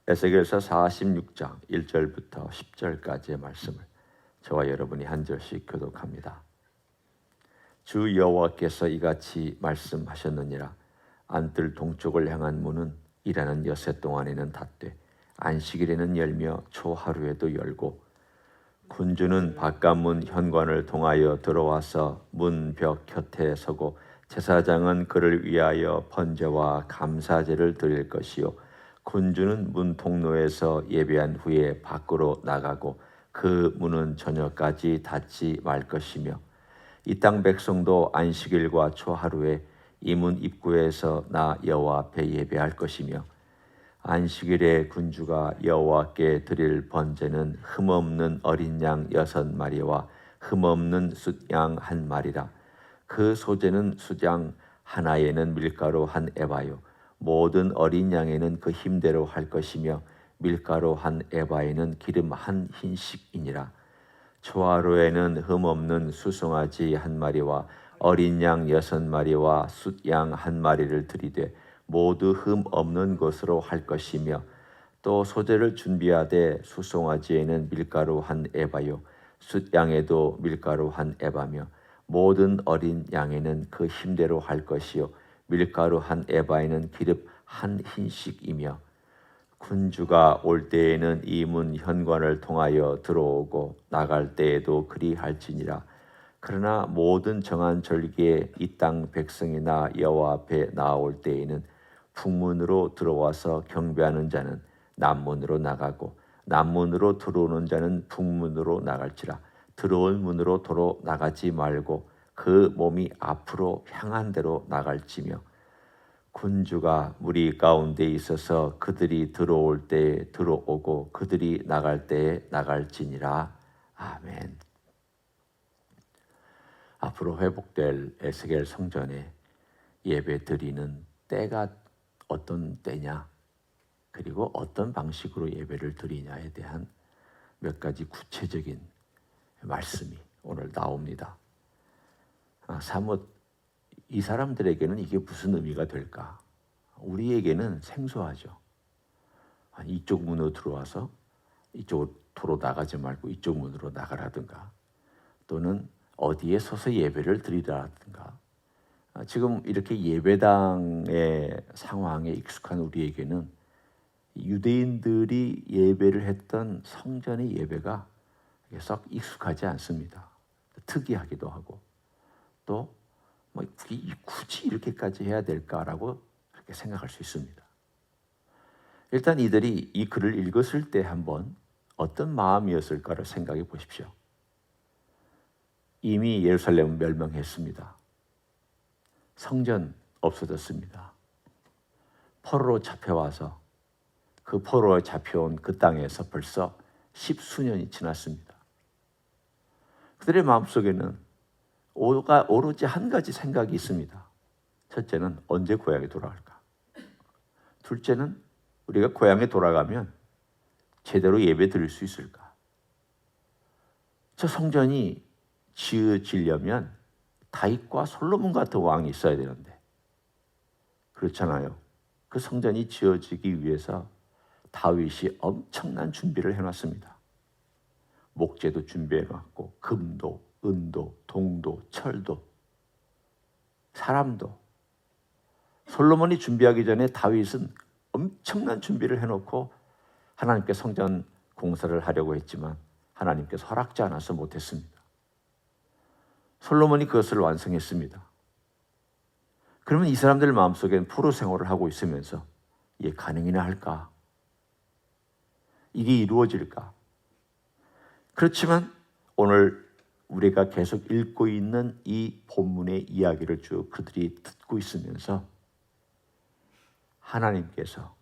에스겔서 46장 1절부터 10절까지의 말씀을 저와 여러분이 한 절씩 교독합니다. 주 여호와께서 이같이 말씀하셨느니라. 안뜰 동쪽을 향한 문은 일하는 여세 동안에는 닫되 안식일에는 열며 초하루에도 열고, 군주는 바깥문 현관을 통하여 들어와서 문벽 곁에 서고 제사장은 그를 위하여 번제와 감사제를 드릴 것이요, 군주는 문 통로에서 예배한 후에 밖으로 나가고 그 문은 저녁까지 닫지 말 것이며, 이 땅 백성도 안식일과 초하루에 이 문 입구에서 나 여호와 앞에 예배할 것이며, 안식일에 군주가 여호와께 드릴 번제는 흠없는 어린 양 6마리와 흠없는 숫양 1마리라. 그 소재는 숫양 하나에는 밀가루 1에바요, 모든 어린 양에는 그 힘대로 할 것이며 밀가루 1에바에는 기름 1흰씩이니라. 초하루에는 흠없는 수송아지 1마리와 어린 양 6마리와 숫양 1마리를 드리되 모두 흠 없는 것으로 할 것이며, 또 소재를 준비하되 수송아지에는 밀가루 1에바요 숫양에도 밀가루 1에바며 모든 어린 양에는 그 힘대로 할 것이요, 밀가루 1에바에는 기름 1흰씩이며, 군주가 올 때에는 이 문 현관을 통하여 들어오고 나갈 때에도 그리할지니라. 그러나 모든 정한 절기에 이 땅 백성이나 여호와 앞에 나올 때에는 북문으로 들어와서 경배하는 자는 남문으로 나가고 남문으로 들어오는 자는 북문으로 나갈지라. 들어올 문으로 도로 나가지 말고 그 몸이 앞으로 향한 대로 나갈지며, 군주가 무리 가운데 있어서 그들이 들어올 때에 들어오고 그들이 나갈 때에 나갈지니라. 아멘. 앞으로 회복될 에스겔 성전에 예배 드리는 때가 어떤 때냐, 그리고 어떤 방식으로 예배를 드리냐에 대한 몇 가지 구체적인 말씀이 오늘 나옵니다. 사뭇 이 사람들에게는 이게 무슨 의미가 될까? 우리에게는 생소하죠. 이쪽 문으로 들어와서 이쪽으로 도로 나가지 말고 이쪽 문으로 나가라든가, 또는 어디에 서서 예배를 드리라든가. 지금 이렇게 예배당의 상황에 익숙한 우리에게는 유대인들이 예배를 했던 성전의 예배가 썩 익숙하지 않습니다. 특이하기도 하고, 또 굳이 이렇게까지 해야 될까라고 그렇게 생각할 수 있습니다. 일단 이들이 이 글을 읽었을 때 한번 어떤 마음이었을까를 생각해 보십시오. 이미 예루살렘은 멸망했습니다. 성전 없어졌습니다. 포로로 잡혀와서 그 포로에 잡혀온 그 땅에서 벌써 10수년이 지났습니다. 그들의 마음속에는 오로지 한 가지 생각이 있습니다. 첫째는 언제 고향에 돌아갈까? 둘째는 우리가 고향에 돌아가면 제대로 예배 드릴 수 있을까? 저 성전이 지어지려면 다윗과 솔로몬 같은 왕이 있어야 되는데 그렇잖아요. 그 성전이 지어지기 위해서 다윗이 엄청난 준비를 해놨습니다. 목재도 준비해놨고 금도, 은도, 동도, 철도, 사람도. 솔로몬이 준비하기 전에 다윗은 엄청난 준비를 해놓고 하나님께 성전 공사를 하려고 했지만 하나님께서 허락지 않아서 못했습니다. 솔로몬이 그것을 완성했습니다. 그러면 이 사람들 마음속엔 포로 생활을 하고 있으면서 이게 가능이나 할까? 이게 이루어질까? 그렇지만 오늘 우리가 계속 읽고 있는 이 본문의 이야기를 쭉 그들이 듣고 있으면서 하나님께서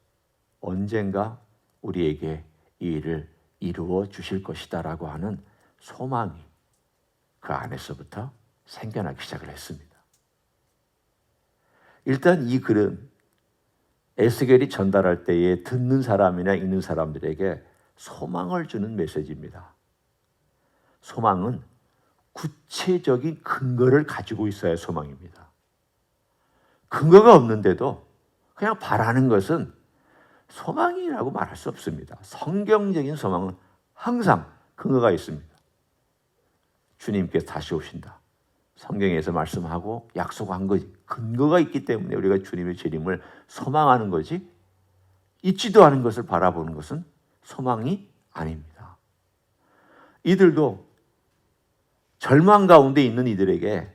언젠가 우리에게 이 일을 이루어 주실 것이다라고 하는 소망이 그 안에서부터 생겨나기 시작을 했습니다. 일단 이 글은 에스겔이 전달할 때에 듣는 사람이나 읽는 사람들에게 소망을 주는 메시지입니다. 소망은 구체적인 근거를 가지고 있어야 소망입니다. 근거가 없는데도 그냥 바라는 것은 소망이라고 말할 수 없습니다. 성경적인 소망은 항상 근거가 있습니다. 주님께서 다시 오신다. 성경에서 말씀하고 약속한 거지. 근거가 있기 때문에 우리가 주님의 재림을 소망하는 거지, 있지도 않은 것을 바라보는 것은 소망이 아닙니다. 이들도 절망 가운데 있는 이들에게,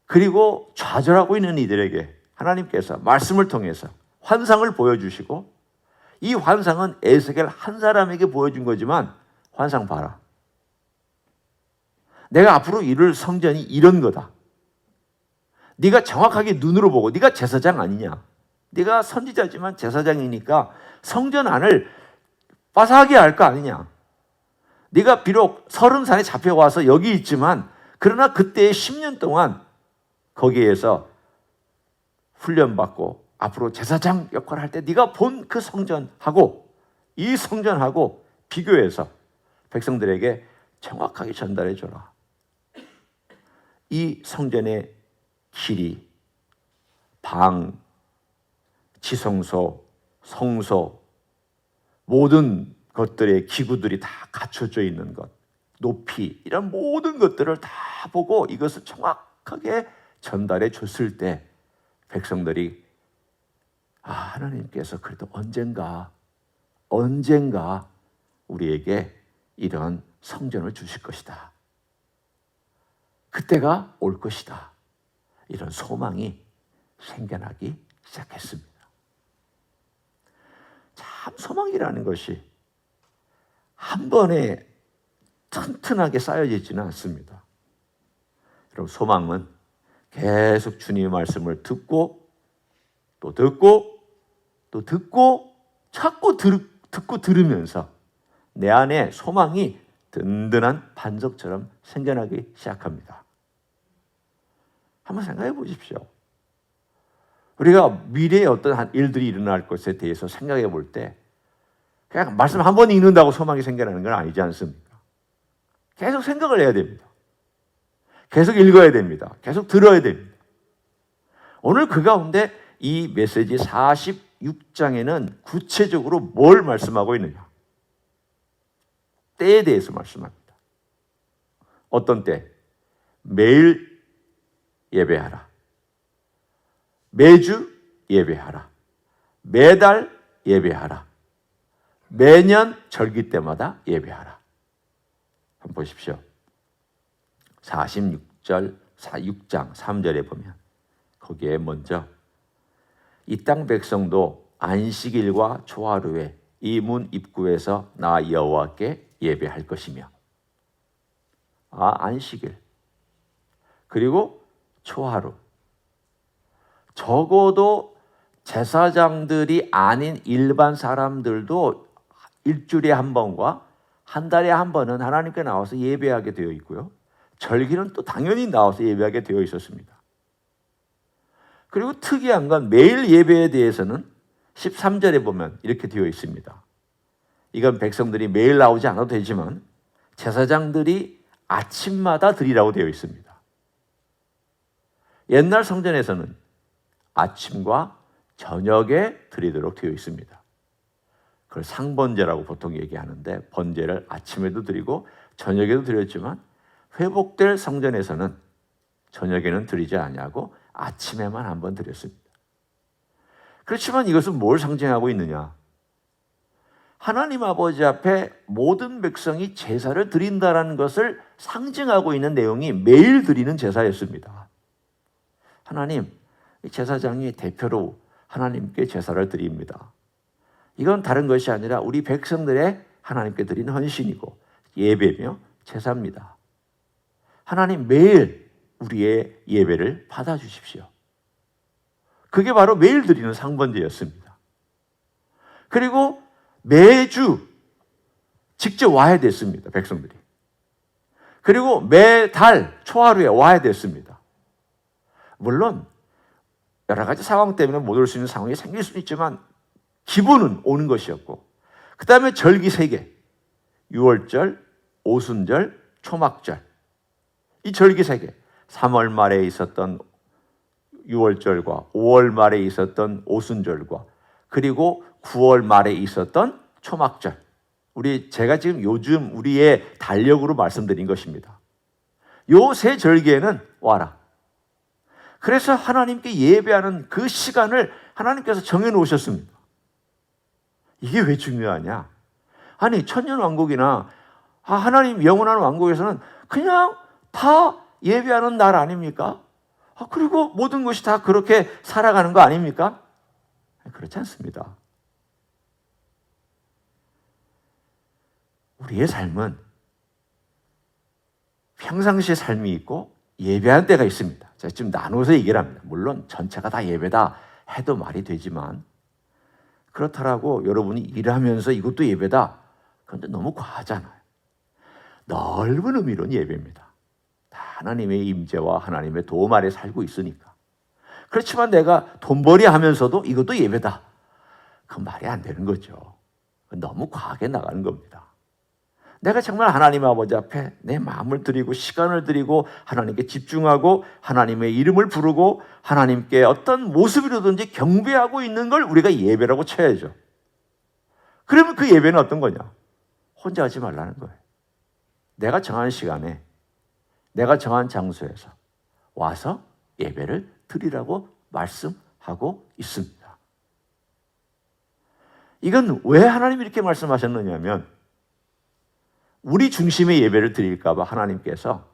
그리고 좌절하고 있는 이들에게 하나님께서 말씀을 통해서 환상을 보여주시고, 이 환상은 에스겔 한 사람에게 보여준 거지만, 환상 봐라. 내가 앞으로 이룰 성전이 이런 거다. 네가 정확하게 눈으로 보고, 네가 제사장 아니냐? 네가 선지자지만 제사장이니까 성전 안을 빠삭하게 할 거 아니냐? 네가 비록 30산에 잡혀와서 여기 있지만, 그러나 그때의 10년 동안 거기에서 훈련받고 앞으로 제사장 역할을 할 때 네가 본 그 성전하고 이 성전하고 비교해서 백성들에게 정확하게 전달해 줘라. 이 성전의 길이, 방, 지성소, 성소, 모든 것들의 기구들이 다 갖춰져 있는 것, 높이, 이런 모든 것들을 다 보고 이것을 정확하게 전달해 줬을 때 백성들이, 아, 하나님께서 그래도 언젠가 우리에게 이런 성전을 주실 것이다. 그때가 올 것이다. 이런 소망이 생겨나기 시작했습니다. 참, 소망이라는 것이 한 번에 튼튼하게 쌓여지지는 않습니다. 여러분, 소망은 계속 주님의 말씀을 듣고 또 듣고 또 듣고 자꾸 듣고 들으면서 내 안에 소망이 든든한 반석처럼 생겨나기 시작합니다. 한번 생각해 보십시오. 우리가 미래에 어떤 일들이 일어날 것에 대해서 생각해 볼 때 그냥 말씀 한 번 읽는다고 소망이 생겨나는 건 아니지 않습니까? 계속 생각을 해야 됩니다. 계속 읽어야 됩니다. 계속 들어야 됩니다. 오늘 그 가운데 이 메시지 46장에는 구체적으로 뭘 말씀하고 있느냐? 때에 대해서 말씀합니다. 어떤 때? 매일 예배하라. 매주 예배하라. 매달 예배하라. 매년 절기 때마다 예배하라. 한번 보십시오. 46장 3절에 보면 거기에 먼저 이 땅 백성도 안식일과 초하루에 이 문 입구에서 나 여호와께 예배할 것이며, 안식일 그리고 초하루, 적어도 제사장들이 아닌 일반 사람들도 일주일에 한 번과 한 달에 한 번은 하나님께 나와서 예배하게 되어 있고요. 절기는 또 당연히 나와서 예배하게 되어 있었습니다. 그리고 특이한 건 매일 예배에 대해서는 13절에 보면 이렇게 되어 있습니다. 이건 백성들이 매일 나오지 않아도 되지만 제사장들이 아침마다 드리라고 되어 있습니다. 옛날 성전에서는 아침과 저녁에 드리도록 되어 있습니다. 그걸 상번제라고 보통 얘기하는데, 번제를 아침에도 드리고 저녁에도 드렸지만 회복될 성전에서는 저녁에는 드리지 아니하고 아침에만 한번 드렸습니다. 그렇지만 이것은 뭘 상징하고 있느냐? 하나님 아버지 앞에 모든 백성이 제사를 드린다는 것을 상징하고 있는 내용이 매일 드리는 제사였습니다. 하나님, 제사장이 대표로 하나님께 제사를 드립니다. 이건 다른 것이 아니라 우리 백성들의 하나님께 드리는 헌신이고 예배며 제사입니다. 하나님, 매일 우리의 예배를 받아주십시오. 그게 바로 매일 드리는 상번제였습니다. 그리고 매주 직접 와야 됐습니다, 백성들이. 그리고 매달 초하루에 와야 됐습니다. 물론 여러 가지 상황 때문에 못 올 수 있는 상황이 생길 수는 있지만 기본은 오는 것이었고, 그 다음에 절기 3개, 유월절, 오순절, 초막절, 이 절기 3개, 3월 말에 있었던 6월절과 5월 말에 있었던 오순절과 그리고 9월 말에 있었던 초막절. 제가 지금 요즘 우리의 달력으로 말씀드린 것입니다. 요 세 절기에는 와라. 그래서 하나님께 예배하는 그 시간을 하나님께서 정해놓으셨습니다. 이게 왜 중요하냐? 아니 천년왕국이나 하나님 영원한 왕국에서는 그냥 다 예배하는 날 아닙니까? 그리고 모든 것이 다 그렇게 살아가는 거 아닙니까? 그렇지 않습니다. 우리의 삶은 평상시의 삶이 있고 예배하는 때가 있습니다. 제가 지금 나눠서 얘기를 합니다. 물론 전체가 다 예배다 해도 말이 되지만 그렇다라고 여러분이 일하면서 이것도 예배다. 그런데 너무 과하잖아요. 넓은 의미로는 예배입니다. 다 하나님의 임재와 하나님의 도움 아래 살고 있으니까. 그렇지만 내가 돈벌이 하면서도 이것도 예배다. 그건 말이 안 되는 거죠. 너무 과하게 나가는 겁니다. 내가 정말 하나님 아버지 앞에 내 마음을 드리고 시간을 드리고 하나님께 집중하고 하나님의 이름을 부르고 하나님께 어떤 모습이라든지 경배하고 있는 걸 우리가 예배라고 쳐야죠. 그러면 그 예배는 어떤 거냐? 혼자 하지 말라는 거예요. 내가 정한 시간에 내가 정한 장소에서 와서 예배를 드리라고 말씀하고 있습니다. 이건 왜 하나님이 이렇게 말씀하셨느냐면 우리 중심의 예배를 드릴까 봐 하나님께서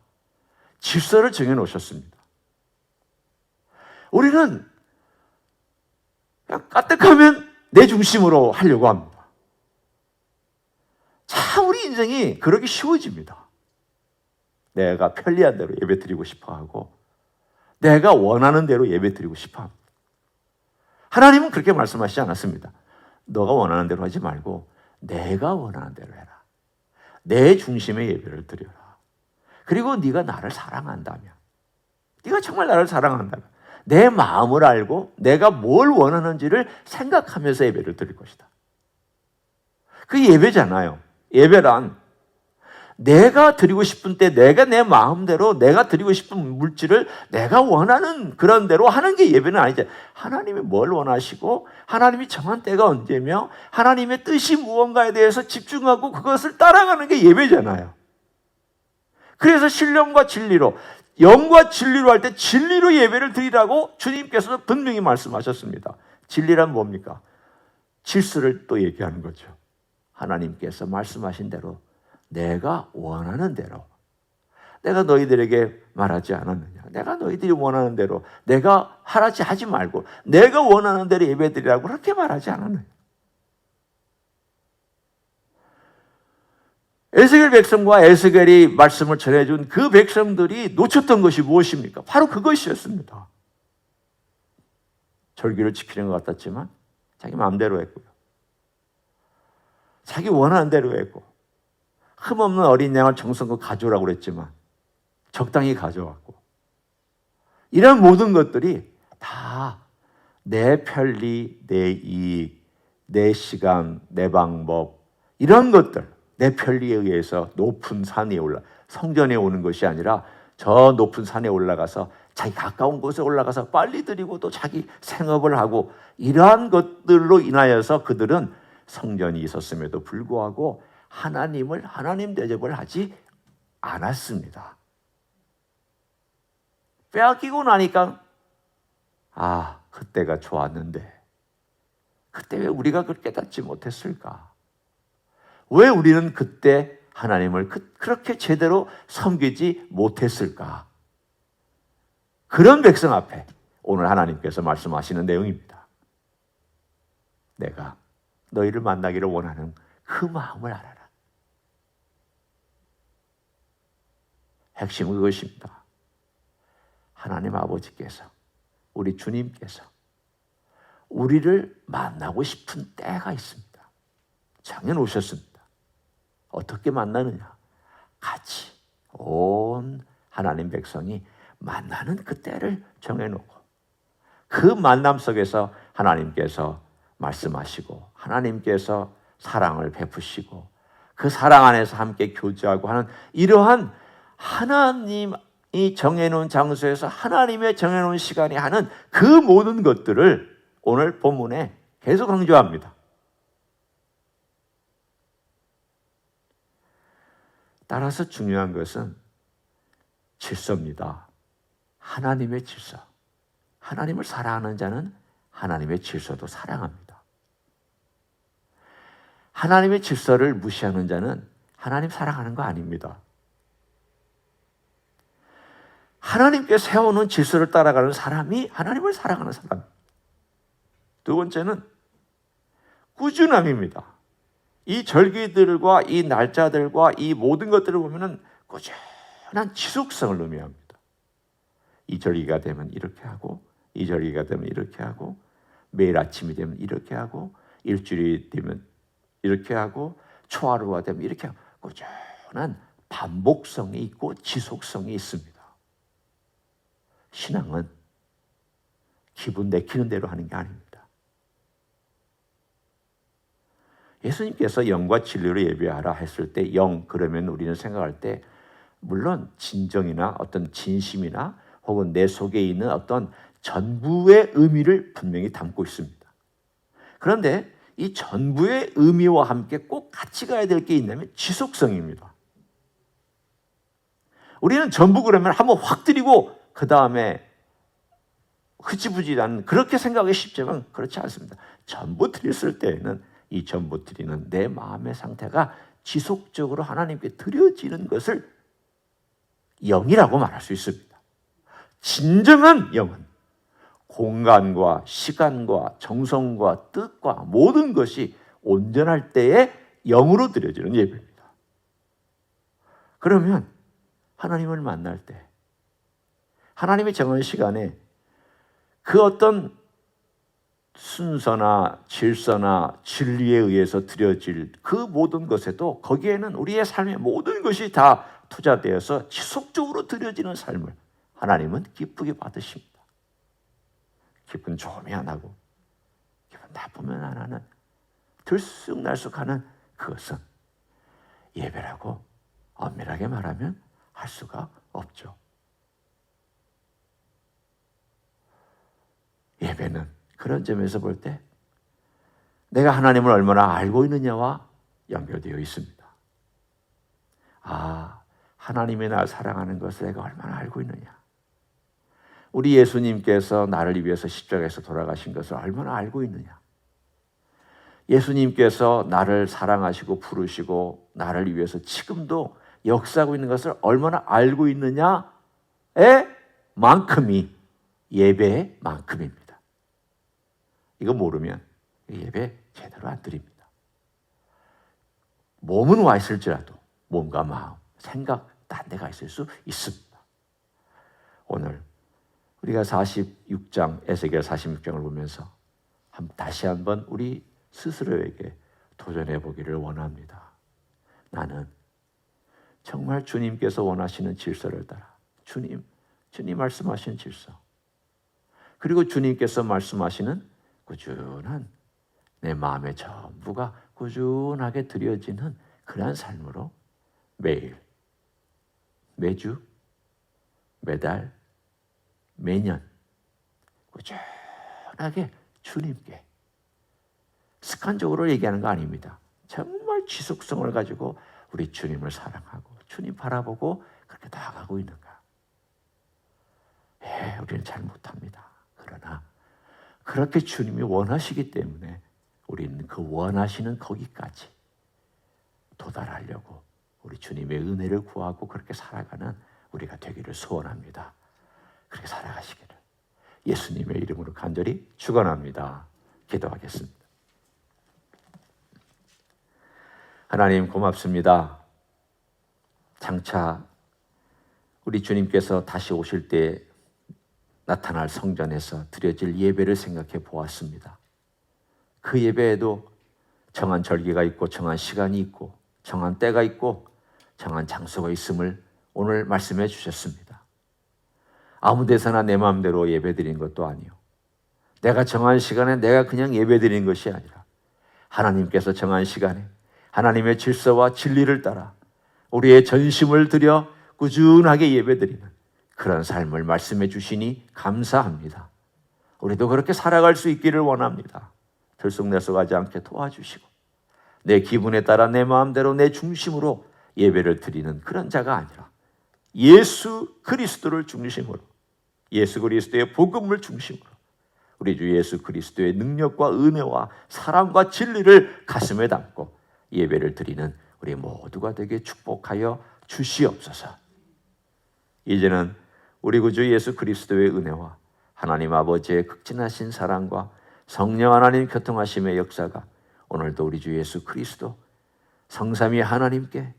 질서를 정해놓으셨습니다. 우리는 그냥 까뜩하면 내 중심으로 하려고 합니다. 참 우리 인생이 그러기 쉬워집니다. 내가 편리한 대로 예배 드리고 싶어하고 내가 원하는 대로 예배 드리고 싶어합니다. 하나님은 그렇게 말씀하시지 않았습니다. 너가 원하는 대로 하지 말고 내가 원하는 대로 해라. 내 중심의 예배를 드려라. 그리고 네가 나를 사랑한다면, 네가 정말 나를 사랑한다면 내 마음을 알고 내가 뭘 원하는지를 생각하면서 예배를 드릴 것이다. 그게 예배잖아요. 예배란 내가 드리고 싶은 때 내가 내 마음대로 내가 드리고 싶은 물질을 내가 원하는 그런 대로 하는 게 예배는 아니죠. 하나님이 뭘 원하시고 하나님이 정한 때가 언제며 하나님의 뜻이 무언가에 대해서 집중하고 그것을 따라가는 게 예배잖아요. 그래서 신령과 진리로 영과 진리로 할 때 진리로 예배를 드리라고 주님께서 분명히 말씀하셨습니다. 진리란 뭡니까? 질서를 또 얘기하는 거죠. 하나님께서 말씀하신 대로 내가 원하는 대로 내가 너희들에게 말하지 않았느냐. 내가 너희들이 원하는 대로 내가 하지 말고 내가 원하는 대로 예배드리라고 그렇게 말하지 않았느냐. 에스겔 백성과 에스겔이 말씀을 전해준 그 백성들이 놓쳤던 것이 무엇입니까? 바로 그것이었습니다. 절기를 지키는 것 같았지만 자기 마음대로 했고요. 자기 원하는 대로 했고 흠없는 어린 양을 정성껏 가져오라고 그랬지만 적당히 가져왔고 이런 모든 것들이 다 내 편리, 내 이익, 내 시간, 내 방법 이런 것들 내 편리에 의해서 높은 산에 성전에 오는 것이 아니라 저 높은 산에 올라가서 자기 가까운 곳에 올라가서 빨리 드리고 또 자기 생업을 하고 이러한 것들로 인하여서 그들은 성전이 있었음에도 불구하고 하나님 대접을 하지 않았습니다. 빼앗기고 나니까 그때가 좋았는데 그때 왜 우리가 그걸 깨닫지 못했을까? 왜 우리는 그때 하나님을 그렇게 제대로 섬기지 못했을까? 그런 백성 앞에 오늘 하나님께서 말씀하시는 내용입니다. 내가 너희를 만나기를 원하는 그 마음을 알아라. 핵심은 그것입니다. 하나님 아버지께서 우리 주님께서 우리를 만나고 싶은 때가 있습니다. 정해놓으셨습니다. 어떻게 만나느냐? 같이 온 하나님 백성이 만나는 그 때를 정해놓고 그 만남 속에서 하나님께서 말씀하시고 하나님께서 사랑을 베푸시고 그 사랑 안에서 함께 교제하고 하는 이러한 하나님이 정해놓은 장소에서 하나님의 정해놓은 시간에 하는 그 모든 것들을 오늘 본문에 계속 강조합니다. 따라서 중요한 것은 질서입니다. 하나님의 질서. 하나님을 사랑하는 자는 하나님의 질서도 사랑합니다. 하나님의 질서를 무시하는 자는 하나님 사랑하는 거 아닙니다. 하나님께 세우는 질서를 따라가는 사람이 하나님을 사랑하는 사람. 두 번째는 꾸준함입니다. 이 절기들과 이 날짜들과 이 모든 것들을 보면은 꾸준한 지속성을 의미합니다. 이 절기가 되면 이렇게 하고, 이 절기가 되면 이렇게 하고, 매일 아침이 되면 이렇게 하고, 일주일이 되면 이렇게 하고, 초하루가 되면 이렇게 하고, 꾸준한 반복성이 있고 지속성이 있습니다. 신앙은 기분 내키는 대로 하는 게 아닙니다. 예수님께서 영과 진리로 예배하라 했을 때 영, 그러면 우리는 생각할 때 물론 진정이나 어떤 진심이나 혹은 내 속에 있는 어떤 전부의 의미를 분명히 담고 있습니다. 그런데 이 전부의 의미와 함께 꼭 같이 가야 될 게 있냐면 지속성입니다. 우리는 전부 그러면 한번 확 드리고 그 다음에 흐지부지 않는 그렇게 생각하기 쉽지만 그렇지 않습니다. 전부 드렸을 때에는 이 전부 드리는 내 마음의 상태가 지속적으로 하나님께 드려지는 것을 영이라고 말할 수 있습니다. 진정한 영은 공간과 시간과 정성과 뜻과 모든 것이 온전할 때에 영으로 드려지는 예배입니다. 그러면 하나님을 만날 때 하나님의 정한 시간에 그 어떤 순서나 질서나 진리에 의해서 드려질 그 모든 것에도 거기에는 우리의 삶의 모든 것이 다 투자되어서 지속적으로 드려지는 삶을 하나님은 기쁘게 받으십니다. 기분 좋으면 안 하고 기분 나쁘면 안 하는 들쑥날쑥하는 그것은 예배라고 엄밀하게 말하면 할 수가 없죠. 예배는 그런 점에서 볼 때 내가 하나님을 얼마나 알고 있느냐와 연결되어 있습니다. 아, 하나님이 나를 사랑하는 것을 내가 얼마나 알고 있느냐. 우리 예수님께서 나를 위해서 십자가에서 돌아가신 것을 얼마나 알고 있느냐. 예수님께서 나를 사랑하시고 부르시고 나를 위해서 지금도 역사하고 있는 것을 얼마나 알고 있느냐의 만큼이 예배의 만큼입니다. 이거 모르면 예배 제대로 안 드립니다. 몸은 와 있을지라도 몸과 마음, 생각 딴 데가 있을 수 있습니다. 오늘 우리가 46장, 에스겔 46장을 보면서 다시 한번 우리 스스로에게 도전해 보기를 원합니다. 나는 정말 주님께서 원하시는 질서를 따라 주님 말씀하시는 질서, 그리고 주님께서 말씀하시는 꾸준한 내 마음의 전부가 꾸준하게 드려지는 그러한 삶으로 매일, 매주, 매달, 매년 꾸준하게 주님께 습관적으로 얘기하는 거 아닙니다. 정말 지속성을 가지고 우리 주님을 사랑하고 주님 바라보고 그렇게 나아가고 있는가. 우리는 잘 못합니다. 그러나 그렇게 주님이 원하시기 때문에 우리는 그 원하시는 거기까지 도달하려고 우리 주님의 은혜를 구하고 그렇게 살아가는 우리가 되기를 소원합니다. 그렇게 살아가시기를 예수님의 이름으로 간절히 축원합니다. 기도하겠습니다. 하나님 고맙습니다. 장차 우리 주님께서 다시 오실 때 나타날 성전에서 드려질 예배를 생각해 보았습니다. 그 예배에도 정한 절기가 있고 정한 시간이 있고 정한 때가 있고 정한 장소가 있음을 오늘 말씀해 주셨습니다. 아무 데서나 내 마음대로 예배드리는 것도 아니요, 내가 정한 시간에 내가 그냥 예배드리는 것이 아니라 하나님께서 정한 시간에 하나님의 질서와 진리를 따라 우리의 전심을 들여 꾸준하게 예배드리는 그런 삶을 말씀해 주시니 감사합니다. 우리도 그렇게 살아갈 수 있기를 원합니다. 들쑥날쑥하지 않게 도와주시고 내 기분에 따라 내 마음대로 내 중심으로 예배를 드리는 그런 자가 아니라 예수 그리스도를 중심으로, 예수 그리스도의 복음을 중심으로 우리 주 예수 그리스도의 능력과 은혜와 사랑과 진리를 가슴에 담고 예배를 드리는 우리 모두가 되게 축복하여 주시옵소서. 이제는 우리 구주 예수 그리스도의 은혜와 하나님 아버지의 극진하신 사랑과 성령 하나님 교통하심의 역사가 오늘도 우리 주 예수 그리스도 성삼위 하나님께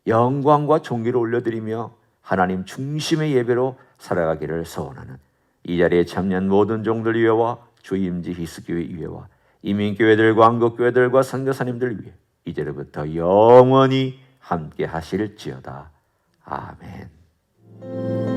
영광과 존귀를 올려드리며 하나님 중심의 예배로 살아가기를 소원하는 이 자리에 참여한 모든 종들 위에와 주임지 히스교회 위에와 이민교회들과 한국교회들과 선교사님들 위해 이제부터 영원히 함께 하실지어다. 아멘.